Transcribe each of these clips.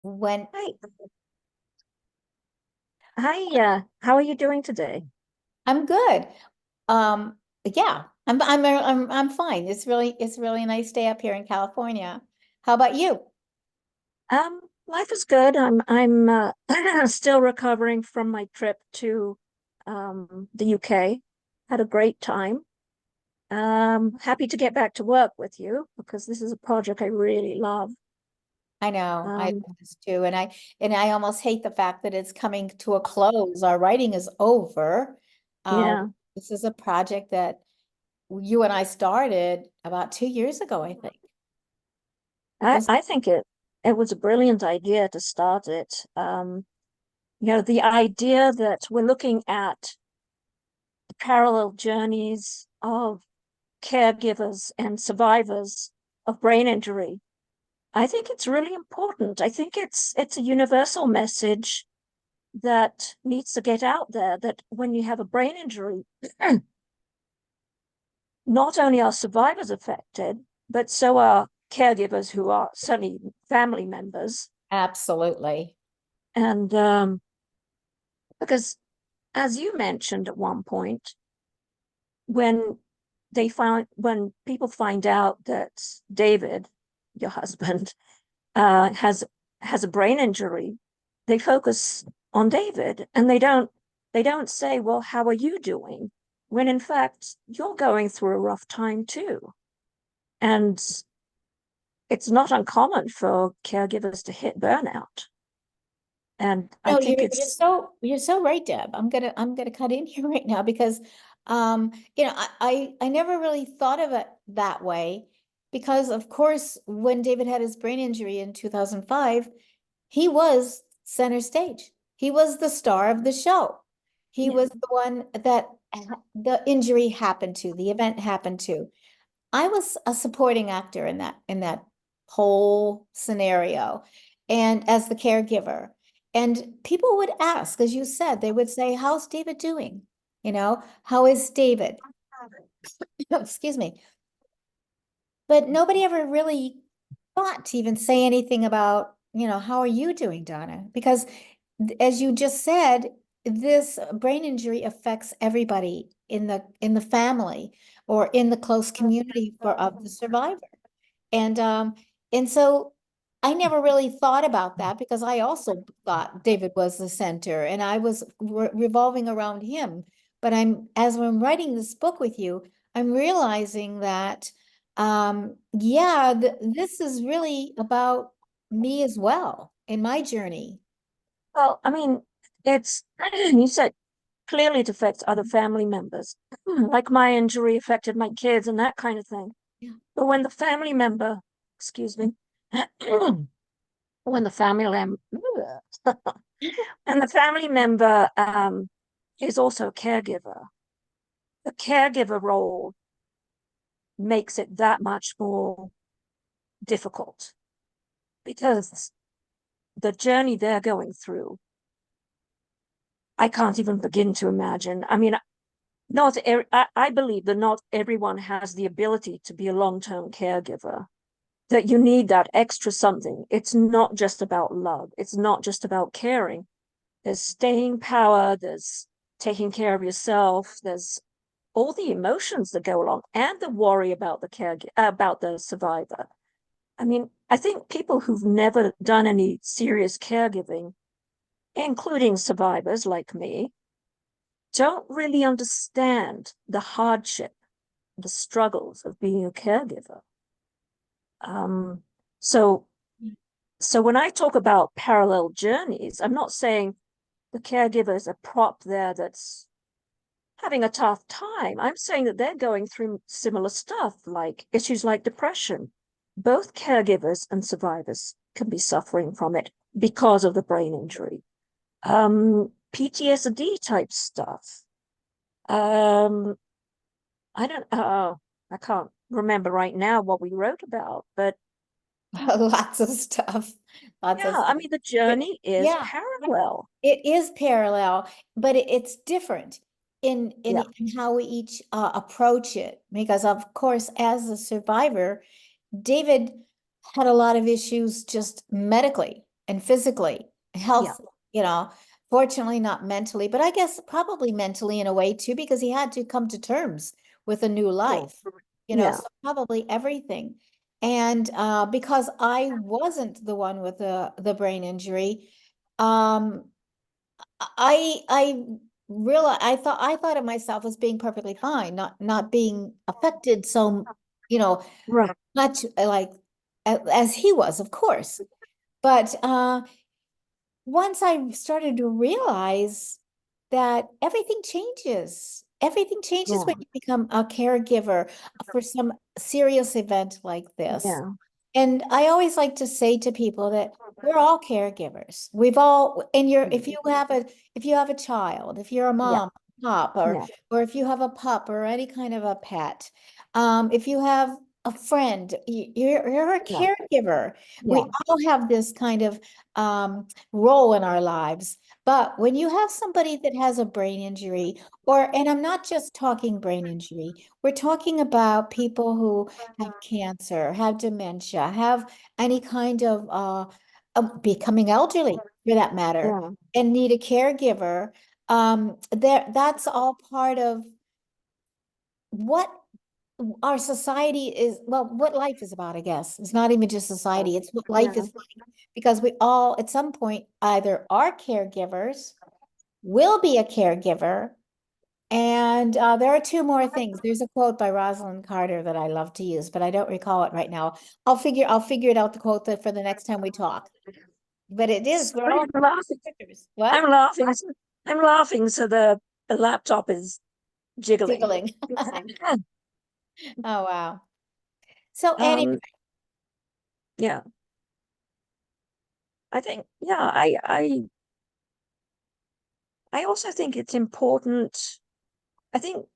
when Hi, how are you doing today? I'm good. Yeah, I'm fine. It's really a nice day up here in California. How about you? Life is good. I'm still recovering from my trip to the UK. Had a great time. Happy to get back to work with you because this is a project I really love. I know, I Um, love this too, and I almost hate the fact that it's coming to a close. Our writing is over. Um, yeah, this is a project that you and I started about 2 years ago, I think. I, Was I think it was a brilliant idea to start it. The idea that we're looking at the parallel journeys of caregivers and survivors of brain injury. I think it's really important. I think it's a universal message that needs to get out there that when you have a brain injury, not only are survivors affected, but so are caregivers who are certainly family members. absolutely. And because, as you mentioned at one point, when when people find out that David, your husband, has a brain injury, they focus on David and they don't say, well, how are you doing? When in fact you're going through a rough time too. And it's not uncommon for caregivers to hit burnout. And I No, think you're so right, Deb. I'm gonna cut in here right now because I never really thought of it that way because of course when David had his brain injury in 2005, he was center stage. He was the star of the show. He yeah. was the one that the injury happened to, the event happened to. I was a supporting actor in that whole scenario and as the caregiver. And people would ask, as you said, they would say, "How's David doing? How is David?" Excuse me. But nobody ever really thought to even say anything about, how are you doing, Donna? Because as you just said, this brain injury affects everybody in the family or in the close community of the survivor. And um, and so I never really thought about that because I also thought David was the center and I was revolving around him. But as I'm writing this book with you, I'm realizing that yeah, this is really about me as well in my journey. Well, I mean, it's you said clearly it affects other family members. Like my injury affected my kids and that kind of thing. Yeah. But when the family member, excuse me, when the family and the family member is also a caregiver, the caregiver role makes it that much more difficult because the journey they're going through, I can't even begin to imagine. I mean, I believe that not everyone has the ability to be a long-term caregiver, that you need that extra something. It's not just about love. It's not just about caring. There's staying power, there's taking care of yourself, there's all the emotions that go along and the worry about about the survivor. I mean, I think people who've never done any serious caregiving, including survivors like me, don't really understand the hardship, the struggles of being a caregiver. Um, so, so when I talk about parallel journeys, I'm not saying the caregiver is a prop there that's having a tough time. I'm saying that they're going through similar stuff, like issues like depression. Both caregivers and survivors can be suffering from it because of the brain injury. PTSD type stuff. Um, I don't, I can't remember right now what we wrote about, but Lots of stuff. Lots of yeah, I stuff. mean, the But journey is yeah, parallel. it is parallel, but it's different in Yeah, in how we each approach it. Because of course, as a survivor, David had a lot of issues just medically. and physically, Yeah. health, you know, fortunately not mentally, but I guess probably mentally in a way too, because he had to come to terms with a new Sure. life, Yeah. so probably everything. And because I wasn't the one with the brain injury, um, I realized I thought of myself as being perfectly fine, not being affected so, Right. much like as he was, of course. But once I started to realize that everything changes. Everything changes when Yeah. you become a caregiver for some serious event like this. Yeah. And I always like to say to people that we're all caregivers. We've all, and you're, if you have a child, if you're a Yeah. mom, pop, Yeah. or if you have a pup or any kind of a pet, if you have a friend, you're a Yeah. caregiver. We Yeah. all have this kind of role in our lives. But when you have somebody that has a brain injury, and I'm not just talking brain injury, we're talking about people who have cancer, have dementia, have any kind of becoming elderly for that matter, Yeah. and need a caregiver. That's all part of what our society is, well, what life is about, I guess. It's not even just society, it's what life Yeah. is like. Because we all, at some point, either are caregivers, will be a caregiver, and there are two more things. There's a quote by Rosalind Carter that I love to use, but I don't recall it right now. I'll figure it out the quote for the next time we talk. But it is, we're Sorry, all I'm laughing. caregivers. What? I'm laughing. I'm laughing. So the laptop is jiggling. Giggling. Oh, wow. So anyway, um, yeah, I think, yeah, I also think it's important. I think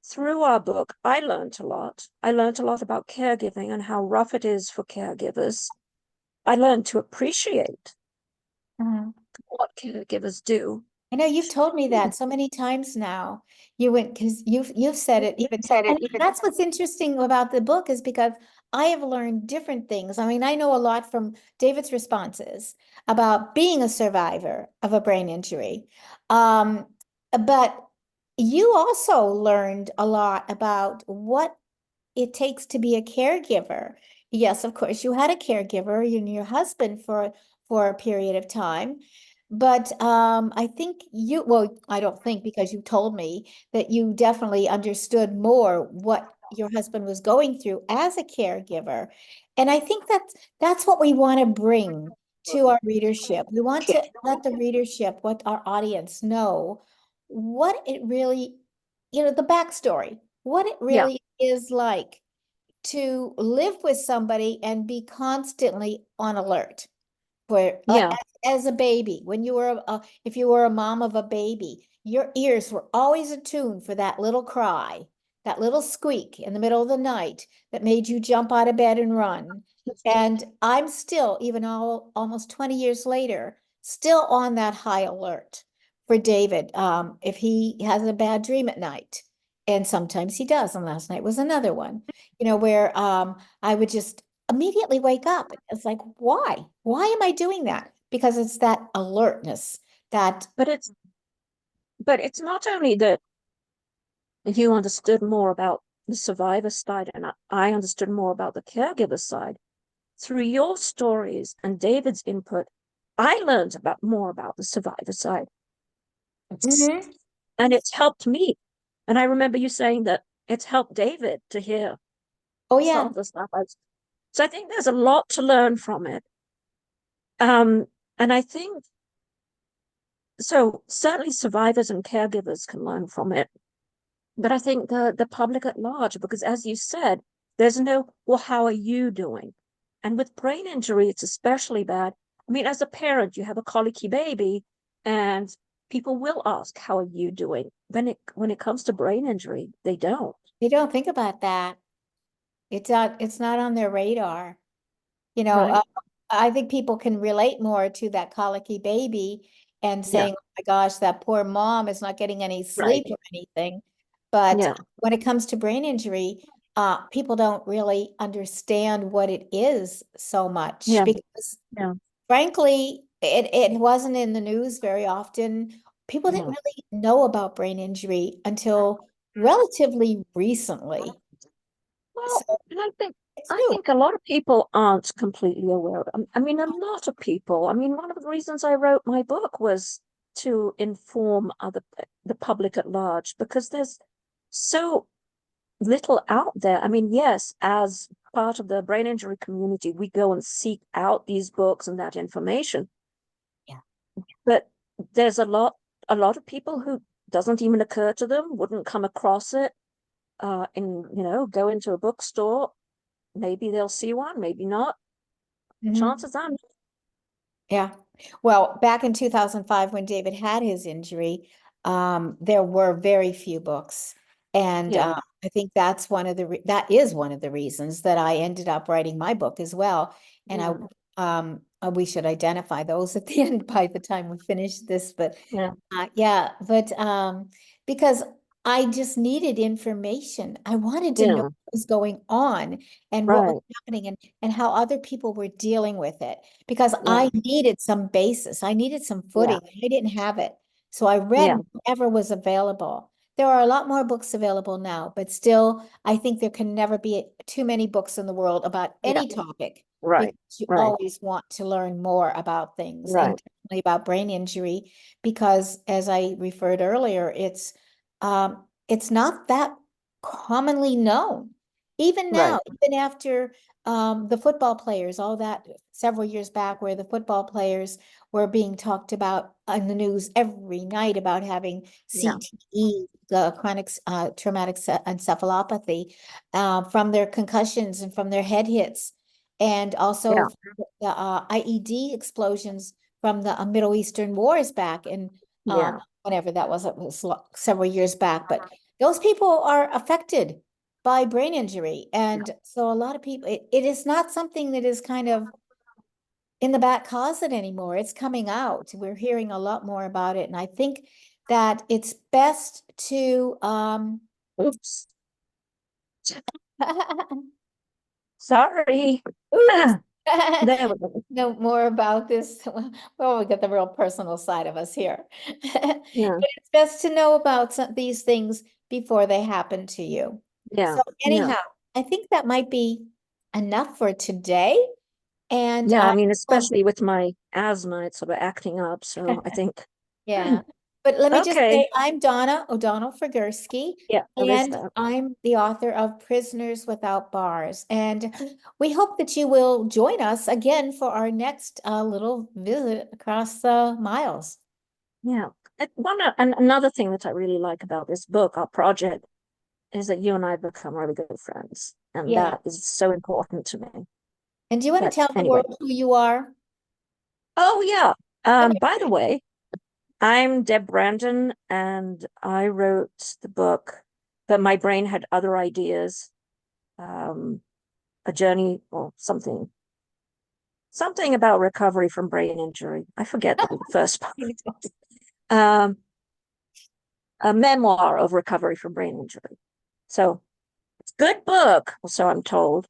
through our book, I learned a lot. I learned a lot about caregiving and how rough it is for caregivers. I learned to appreciate mhm. what caregivers do. I know you've told me that so many times now. You went because you've said it even, and that's what's interesting about the book is because I have learned different things. I mean, I know a lot from David's responses about being a survivor of a brain injury. Um, but you also learned a lot about what it takes to be a caregiver. Yes, of course, you had a caregiver, you and your husband for a period of time. But I think well, I don't think because you told me that you definitely understood more what your husband was going through as a caregiver. And I think that's what we want to bring to our readership. We want to let the readership, what our audience know, what it really, the backstory, what it Yeah, really is like to live with somebody and be constantly on alert for yeah, as a baby. When you were if you were a mom of a baby, your ears were always attuned for that little cry, that little squeak in the middle of the night that made you jump out of bed and run. And I'm still, even almost 20 years later, still on that high alert for David. If he has a bad dream at night, and sometimes he does, and last night was another one, where I would just immediately wake up. It's like, why? Why am I doing that? Because it's that alertness that, but it's not only that you understood more about the survivor side and I understood more about the caregiver side. Through your stories and David's input, I learned about more about the survivor side. mhm. And it's helped me. And I remember you saying that it's helped David to hear Oh some yeah, of the stuff. So I think there's a lot to learn from it. And I think so certainly survivors and caregivers can learn from it. But I think the public at large, because as you said, there's no, well, how are you doing? And with brain injury, it's especially bad. I mean, as a parent, you have a colicky baby, and people will ask, how are you doing? When it comes to brain injury, they don't. they don't think about that. It's not on their radar. You know, Right. I think people can relate more to that colicky baby and Yeah. saying, oh my gosh, that poor mom is not getting any Right. sleep or anything. But Yeah. when it comes to brain injury, people don't really understand what it is so much Yeah. because Yeah. frankly, it wasn't in the news very often. People didn't Yeah. really know about brain injury until relatively recently. So Well, and it's I new. think a lot of people aren't completely aware. I mean, a lot of people. I mean, one of the reasons I wrote my book was to inform the public at large, because there's so little out there. I mean, yes, as part of the brain injury community, we go and seek out these books and that information, Yeah. but there's a lot of people who doesn't even occur to them, wouldn't come across it go into a bookstore. Maybe they'll see one, maybe not. Mhm. Chances are, Yeah. Well, back in 2005, when David had his injury, there were very few books. And yeah, I think that is one of the reasons that I ended up writing my book as well. And yeah, we should identify those at the end by the time we finish this. But yeah, yeah, but because I just needed information. I wanted to know yeah, what was going on and what was right, happening and how other people were dealing with it because yeah, I needed some basis. I needed some yeah, footing. I didn't have it. So I read yeah, whatever was available. There are a lot more books available now, but still, I think there can never be too many books in the world about yeah, any topic right, because you right, always want to learn more about things and right, definitely about brain injury because as I referred earlier, it's not that commonly known. Even right, now, even after the football players, all that several years back, where the football players were being talked about in the news every night about having yeah, CTE, the chronic traumatic encephalopathy, from their concussions and from their head hits, and yeah, also the IED explosions from the Middle Eastern wars back in yeah, whenever that was, it was several years back. But those people are affected by brain injury. yeah. And so a lot of people, it is not something that is kind of in the back closet anymore. It's coming out. We're hearing a lot more about it. And I think that it's best to Oops, sorry. oops. There we go. Know more about this. Well, we got the real personal side of us here. But Yeah, it's best to know about these things before they happen to you. yeah, So yeah, anyhow, I think that might be enough for today. And yeah. I I mean, will especially with my asthma, it's sort of acting up. So I think, yeah. But let me just okay, say, I'm Donna O'Donnell Figurski, yeah, there is and that. I'm the author of Prisoners Without Bars. And we hope that you will join us again for our next little visit across the miles. Yeah. And another thing that I really like about this book, our project, is that you and I become really good friends. And Yeah. that is so important to me. And do you want to But tell the anyway, world who you are? oh, yeah. Let me By the way, I'm Deb Brandon, and I wrote the book, but my brain had other ideas, um, a journey or something about recovery from brain injury. I forget the first part. Um, a memoir of recovery from brain injury. So it's a good book, so I'm told.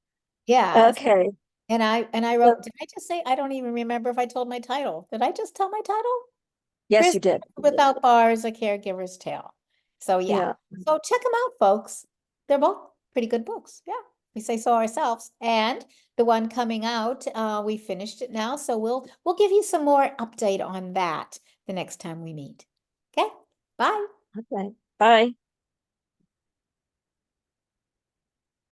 Yeah. Okay. And I So, wrote, did I just say I don't even remember if I told my title. Did I just tell my title? yes, Prison you did. Without Bars, A Caregiver's Tale. So yeah. Yeah. So check them out, folks. They're both pretty good books. Yeah. We say so ourselves. And the one coming out, we finished it now. So we'll give you some more update on that the next time we meet. Okay. Bye. Okay. Bye.